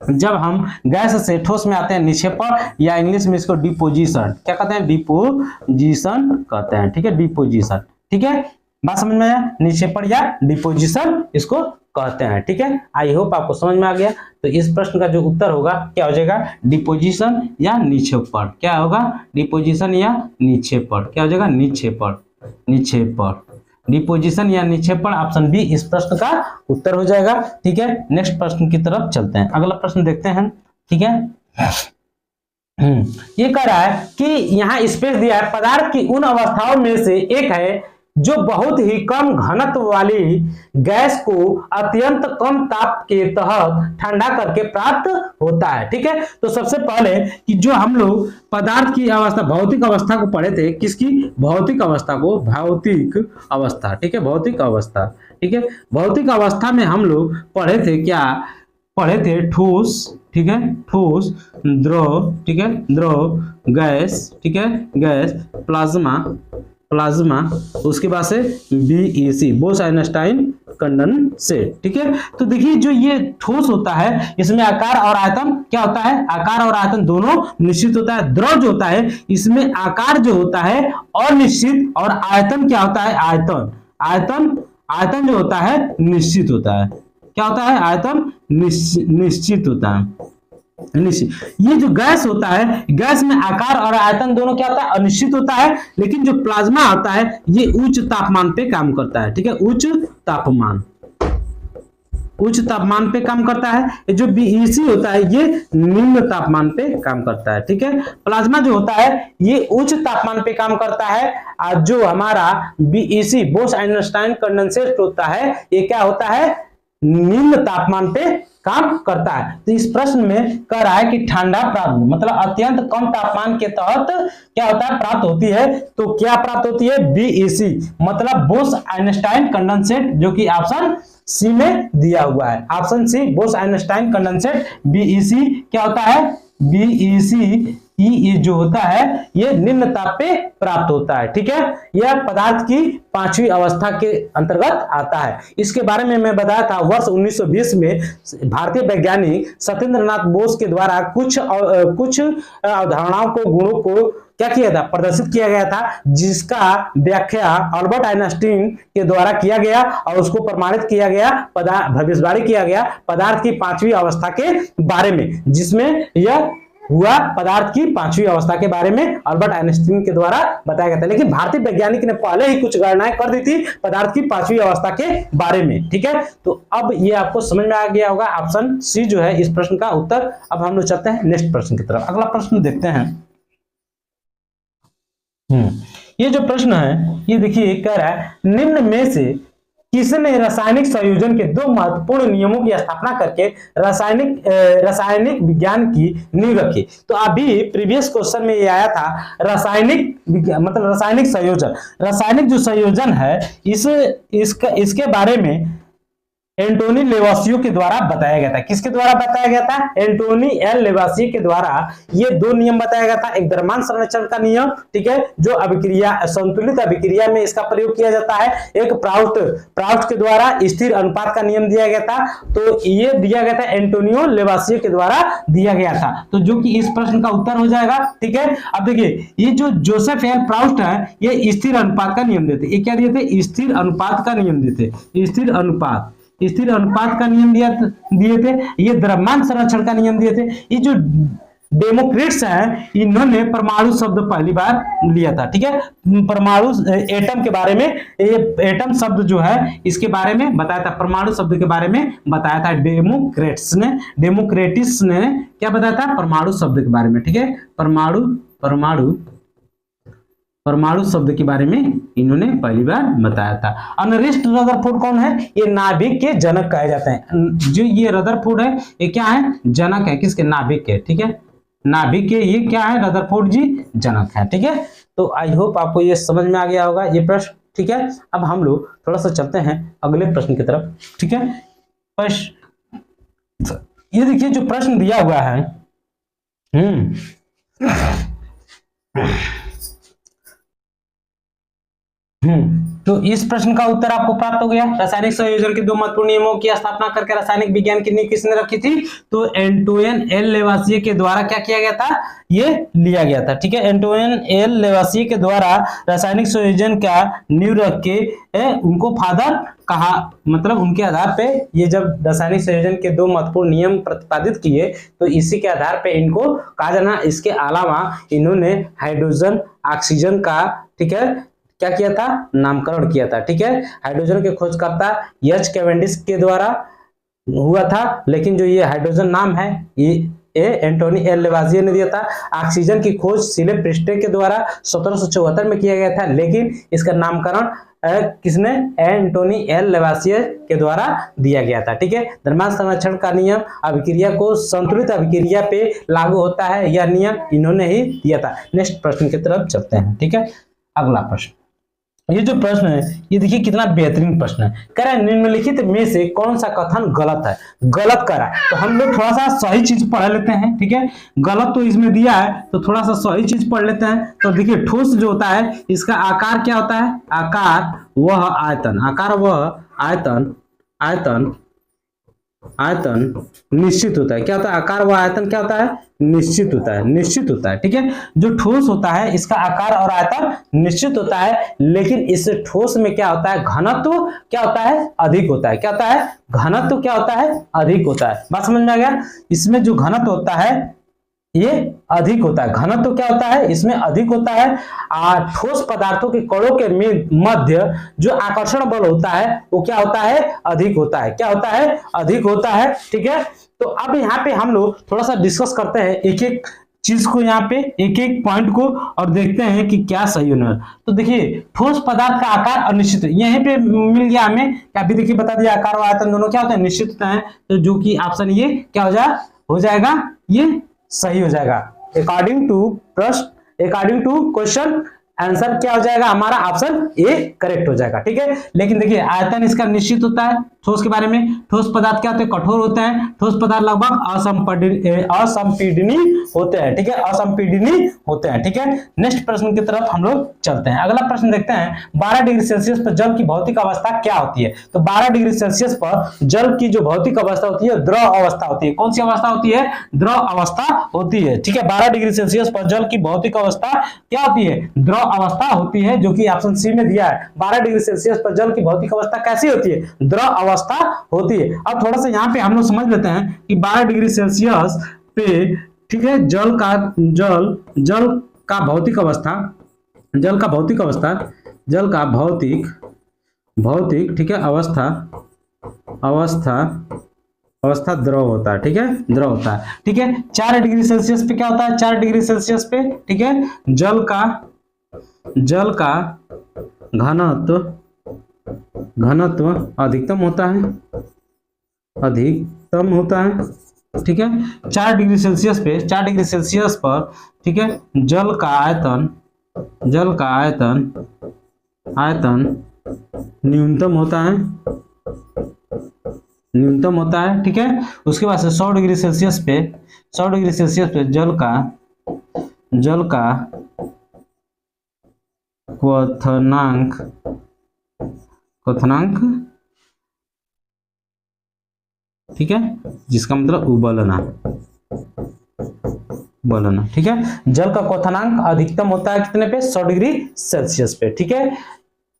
जब हम गैस से ठोस में आते हैं निक्षेपण, या इंग्लिश में इसको डिपोजिशन, क्या कहते हैं, डिपोजिशन कहते हैं, ठीक है, डिपोजिशन, ठीक है। बात समझ में आया, निक्षेपण या डिपोजिशन इसको कहते हैं, ठीक है। आई होप आपको समझ में आ गया। तो इस प्रश्न का जो उत्तर होगा क्या हो जाएगा, डिपोजिशन या निक्षेपण। क्या होगा, डिपोजिशन या निक्षेपण। क्या हो जाएगा, निक्षेपण, निक्षेपण, डिपोजिशन या निक्षेपण। ऑप्शन बी इस प्रश्न का उत्तर हो जाएगा, ठीक है। नेक्स्ट प्रश्न की तरफ चलते हैं, अगला प्रश्न देखते हैं, ठीक है। ये कह रहा है कि यहाँ स्पेस दिया है, पदार्थ की उन अवस्थाओं में से एक है जो बहुत ही कम घनत्व वाली गैस को अत्यंत कम ताप के तहत ठंडा करके प्राप्त होता है, ठीक है। तो सबसे पहले कि जो हम लोग पदार्थ की अवस्था, भौतिक अवस्था को पढ़े थे, किसकी, भौतिक अवस्था को, भौतिक अवस्था, ठीक है, भौतिक अवस्था, ठीक है। भौतिक अवस्था में हम लोग पढ़े थे, क्या पढ़े थे, ठोस, ठीक है, ठोस, द्रव, ठीक है, द्रव, गैस, ठीक है, गैस, प्लाज्मा, प्लाज्मा, उसके बाद से बीईसी, बोस-आइंस्टाइन कंडेंसेट, ठीक है। तो देखिए जो ये ठोस होता है इसमें आकार और आयतन क्या होता है, आकार और आयतन दोनों निश्चित होता है। द्रव जो होता है इसमें आकार जो होता है अनिश्चित, और आयतन क्या होता है, आयतन, आयतन, आयतन जो होता है निश्चित होता है। क्या होता है, आयतन निश्चित होता है, निश्चित। ये जो गैस होता है, गैस में आकार और आयतन दोनों क्या होता है, अनिश्चित होता है। लेकिन जो प्लाज्मा होता है ये उच्च तापमान पे काम करता है, ठीक है, उच्च तापमान, उच्च तापमान पे काम करता है। जो बीईसी होता है ये निम्न तापमान पे काम करता है, ठीक है। प्लाज्मा जो होता है ये उच्च तापमान पे काम करता है, और जो हमारा बीईसी, बोस-आइंस्टाइन कंडेंसेट होता है, ये क्या होता है, निम्न तापमान पे काम करता है। तो इस प्रश्न में कह रहा है कि ठंडा प्राप्त, मतलब अत्यंत कम तापमान के तहत क्या होता है, प्राप्त होती है। तो क्या प्राप्त होती है, बीईसी, मतलब बोस-आइंस्टाइन कंडेंसेट, जो कि ऑप्शन सी में दिया हुआ है, ऑप्शन सी, बोस-आइंस्टाइन कंडेंसेट, बीईसी क्या होता है, बीईसी ये जो होता है ये निम्न ताप पे प्राप्त होता है, ठीक है। यह पदार्थ की पांचवी अवस्था के अंतर्गत आता है। इसके बारे में मैं बताया था, वर्ष 1920 में भारतीय वैज्ञानिक सत्येंद्रनाथ बोस के द्वारा कुछ अवधारणाओं को, गुणों को क्या किया था, प्रदर्शित किया गया था, जिसका व्याख्या अल्बर्ट आइंस्टीन के द्वारा किया गया और उसको प्रमाणित किया गया, भविष्यवाणी किया गया पदार्थ की पांचवी अवस्था के बारे में, जिसमें यह हुआ पदार्थ की पांचवी अवस्था के बारे में अल्बर्ट आइंस्टीन के द्वारा बताया गया था। लेकिन भारतीय वैज्ञानिक ने पहले ही कुछ गणनाएं कर दी थी पदार्थ की पांचवी अवस्था के बारे में, ठीक है। तो अब ये आपको समझ में आ गया होगा, ऑप्शन सी जो है इस प्रश्न का उत्तर। अब हम लोग चलते हैं नेक्स्ट प्रश्न की तरफ, अगला प्रश्न देखते हैं। ये जो प्रश्न है ये देखिए कह रहा है, निम्न में से किसने रासायनिक संयोजन के दो महत्वपूर्ण नियमों की स्थापना करके रासायनिक विज्ञान की नींव रखी। तो अभी प्रीवियस क्वेश्चन में ये आया था, रासायनिक मतलब रासायनिक संयोजन, रासायनिक जो संयोजन है इसके बारे में एंटोनी लेवासियो के द्वारा बताया गया था। किसके द्वारा बताया गया था, एंटोनी एल लेवासियो के द्वारा ये दो नियम बताया गया था। एक द्रव्यमान संरक्षण का नियम, ठीक है, जो अभिक्रिया, संतुलित अभिक्रिया में इसका प्रयोग किया जाता है। एक प्राउस्ट के द्वारा स्थिर अनुपात का नियम दिया गया था। तो ये दिया गया था एंटोनियो लेवासियो के द्वारा दिया गया था, तो जो कि इस प्रश्न का उत्तर हो जाएगा, ठीक है। अब देखिए ये जो जोसेफ एल प्राउस्ट है ये स्थिर अनुपात का नियम देते। ये क्या दिए थे, स्थिर अनुपात का नियम देते, स्थिर अनुपात का नियम दिए थे। ये द्रव्यमान संरक्षण का नियम दिए थे। ये जो डेमोक्रेट्स हैं, इन्होंने परमाणु शब्द पहली बार लिया था। ठीक है, परमाणु एटम के बारे में, ये एटम शब्द जो है इसके बारे में बताया था, परमाणु शब्द के बारे में बताया था डेमोक्रेट्स ने, डेमोक्रेटिस ने क्या बताया था, परमाणु शब्द के बारे में। ठीक है, परमाणु शब्द के बारे में इन्होंने पहली बार बताया था। अर्नेस्ट रदरफोर्ड कौन है, ये नाभिक के जनक कहे जाते हैं। जो ये रदरफोर्ड है ये क्या है, जनक है, किसके, नाभिक के। ठीक है, नाभिक के ये क्या है, रदरफोर्ड जी जनक है। ठीक है, तो आई होप आपको ये समझ में आ गया होगा ये प्रश्न। ठीक है, अब हम लोग थोड़ा सा चलते हैं अगले प्रश्न की तरफ। ठीक है, ये देखिए जो प्रश्न दिया हुआ है, तो इस प्रश्न का उत्तर आपको प्राप्त हो गया। रासायनिक संयोजन के दो महत्वपूर्ण नियमों की स्थापना करके रासायनिक विज्ञान की नींव किसने रखी थी, तो एंटोइन एल लेवासिये के द्वारा क्या किया गया था, ये लिया गया था। ठीक है, एंटोइन एल लेवासिये के द्वारा रासायनिक संयोजन का नींव रख के उनको फादर कहा, मतलब उनके आधार पे ये जब रासायनिक संयोजन के दो महत्वपूर्ण नियम प्रतिपादित किए तो इसी के आधार पे इनको कहा जाना। इसके अलावा इन्होंने हाइड्रोजन ऑक्सीजन का, ठीक है, क्या किया था, नामकरण किया था। ठीक है, हाइड्रोजन के खोजकर्ता एच कैवेंडिश के द्वारा हुआ था, लेकिन जो ये हाइड्रोजन नाम है ये एंटोनी एल लेवासिये ने दिया था। ऑक्सीजन की खोज सिले प्रिस्टे के द्वारा 1774 में किया गया था, लेकिन इसका नामकरण किसने, एंटोनी एल लेवासिये के द्वारा दिया गया था। ठीक है, द्रव्यमान संरक्षण का नियम अभिक्रिया को संतुलित अभिक्रिया पे लागू होता है, यह नियम इन्होंने ही दिया था। नेक्स्ट प्रश्न की तरफ चलते हैं। ठीक है, अगला प्रश्न, ये जो प्रश्न है ये देखिए कितना बेहतरीन प्रश्न है। कह रहा है निम्नलिखित में से कौन सा कथन गलत है, गलत करा है, तो हम लोग थोड़ा सा सही चीज पढ़ लेते हैं। ठीक है, गलत तो इसमें दिया है तो थोड़ा सा सही चीज पढ़ लेते हैं। तो देखिए ठोस जो होता है इसका आकार क्या होता है, आकार वह आयतन, आकार वह आयतन, आयतन निश्चित होता है। क्या होता है, आकार व आयतन क्या होता है, निश्चित होता है, निश्चित होता है। ठीक है, जो ठोस होता है इसका आकार और आयतन निश्चित होता है, लेकिन इस ठोस में क्या होता है, घनत्व क्या होता है, अधिक होता है। क्या होता है, घनत्व क्या होता है, अधिक होता है। बात समझ में आ गया, इसमें जो घनत्व होता है ये अधिक होता है, घनत्व क्या होता है, इसमें अधिक होता है। ठोस पदार्थों के कणों के मध्य जो आकर्षण बल होता है वो क्या होता है, अधिक होता है। क्या होता है, अधिक होता है। ठीक है, तो अब यहाँ पे हम लोग थोड़ा सा डिस्कस करते हैं एक एक चीज को, यहाँ पे एक एक पॉइंट को, और देखते हैं कि क्या सही होना। तो देखिए ठोस पदार्थ का आकार अनिश्चित, यहीं पे मिल गया हमें, अभी देखिए बता दिया आकार और आयतन दोनों क्या होता है, निश्चित होता है। तो जो कि ऑप्शन ये क्या हो जाएगा, ये सही हो जाएगा। अकॉर्डिंग टू प्रश्न, अकॉर्डिंग टू क्वेश्चन आंसर क्या हो जाएगा, हमारा ऑप्शन ए करेक्ट हो जाएगा। ठीक है, लेकिन देखिए आयतन इसका निश्चित होता है। ठोस के बारे में, ठोस पदार्थ क्या होते हैं, कठोर होते हैं। ठोस पदार्थ लगभग असंपीडनी होते हैं। ठीक है, असंपीडनी होते हैं। ठीक है, नेक्स्ट प्रश्न की तरफ हम लोग चलते हैं। अगला प्रश्न देखते हैं, 12 डिग्री सेल्सियस पर जल की भौतिक अवस्था क्या होती है। तो 12 डिग्री सेल्सियस पर जल की जो भौतिक अवस्था होती है द्रव अवस्था होती है। कौन सी अवस्था होती है, द्रव अवस्था होती है। ठीक है, 12 डिग्री सेल्सियस पर जल की भौतिक अवस्था क्या होती है, द्रव अवस्था होती है, जो कि ऑप्शन सी में दिया है। 12 डिग्री सेल्सियस पर जल की भौतिक अवस्था कैसी होती है, द्रव अवस्था होती है। अब थोड़ा सा यहाँ पे हम लोग समझ लेते हैं कि 12 डिग्री सेल्सियस पे, ठीक है, जल का भौतिक अवस्था, जल का भौतिक, ठीक है, अवस्था द्रव होता है। ठीक है, द्रव होता है। ठीक है, 4 डिग्री सेल्सियस पे क्या होता है, 4 डिग्री सेल्सियस पे, ठीक है, जल का घनत्व अधिकतम होता है, ठीक है। 4 डिग्री सेल्सियस पे, 4 डिग्री सेल्सियस पर, ठीक है, जल का आयतन न्यूनतम होता है, ठीक है। उसके बाद से 100 डिग्री सेल्सियस पे जल का क्वथनांक, ठीक है, जिसका मतलब उबलना, ठीक है। जल का क्वथनांक अधिकतम होता है कितने पे, 100 डिग्री सेल्सियस पे, ठीक है।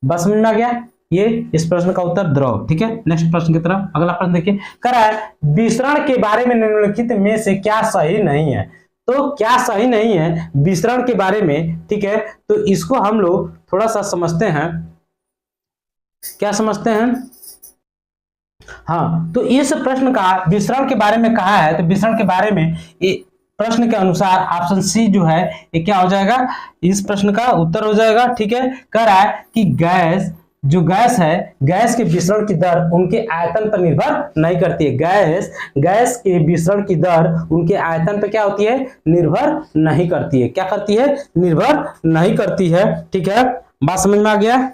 बस समझ में आ गया ये इस प्रश्न का उत्तर द्रव, ठीक है। नेक्स्ट प्रश्न की तरफ, अगला प्रश्न देखिए, कह रहा है विसरण के बारे में निम्नलिखित में से क्या सही नहीं है। तो क्या सही नहीं है विसरण के बारे में, ठीक है। तो इसको हम लोग थोड़ा सा समझते हैं, क्या समझते हैं। हाँ, तो इस प्रश्न का विसरण के बारे में कहा है, तो विसरण के बारे में प्रश्न के अनुसार ऑप्शन सी जो है ये क्या हो जाएगा, इस प्रश्न का उत्तर हो जाएगा, ठीक है। कह रहा है कि गैस, जो गैस है, गैस के विसरण की दर उनके आयतन पर निर्भर नहीं करती है। गैस के विसरण की दर उनके आयतन पर क्या होती है, निर्भर नहीं करती है। क्या करती है, निर्भर नहीं करती है, ठीक है। बात समझ में आ गया।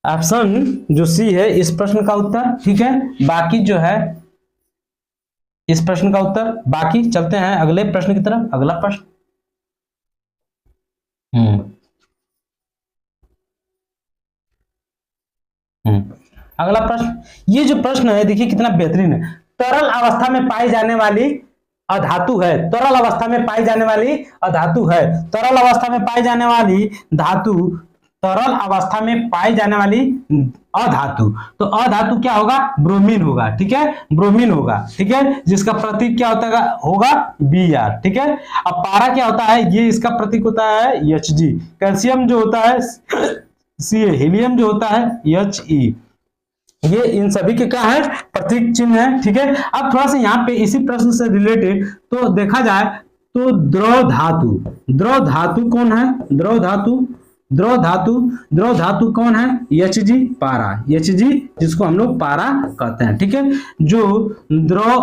ऑप्शन जो सी है इस प्रश्न का उत्तर, ठीक है। बाकी जो है इस प्रश्न का उत्तर, बाकी चलते हैं अगले प्रश्न की तरफ। अगला प्रश्न, अगला प्रश्न, ये जो प्रश्न है देखिए कितना बेहतरीन है। तरल अवस्था में पाई जाने वाली अधातु है, तरल अवस्था में पाई जाने वाली अधातु है, तरल अवस्था में पाई जाने वाली धातु, तरल अवस्था में पाई जाने वाली अधातु, तो अधातु क्या होगा, ब्रोमीन होगा, ठीक है, ब्रोमीन होगा, ठीक है, जिसका प्रतीक क्या होगा Br, ठीक है। अब पारा क्या होता है, ये इसका प्रतीक होता है Hg, कैल्शियम जो होता है Ca, हीलियम जो होता है He, ये इन सभी के क्या है, प्रतीक चिन्ह है, ठीक है। अब थोड़ा सा यहाँ पे इसी प्रश्न से रिलेटेड तो देखा जाए तो द्रव धातु कौन है, द्रव धातु कौन है, Hg, पारा, Hg जिसको हम लोग पारा कहते हैं, ठीक है। जो द्रव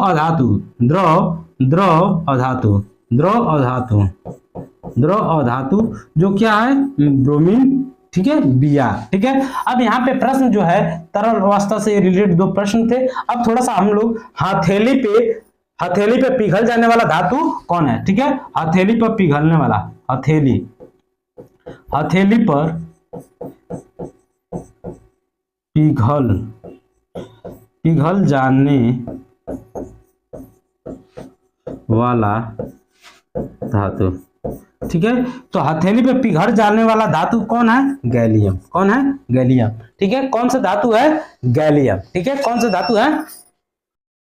अधातु जो क्या है, ब्रोमीन, ठीक है, Br, ठीक है। अब यहाँ पे प्रश्न जो है तरल अवस्था से रिलेटेड दो प्रश्न थे। अब थोड़ा सा हम लोग हथेली पे पिघल जाने वाला धातु कौन है, ठीक है। हथेली पर पिघलने वाला, हथेली पर पिघल जाने वाला धातु, ठीक है। तो हथेली पे पिघल जाने वाला धातु कौन है, गैलियम, कौन है, गैलियम, ठीक है। कौन सा धातु है, गैलियम, ठीक है। कौन सा धातु है,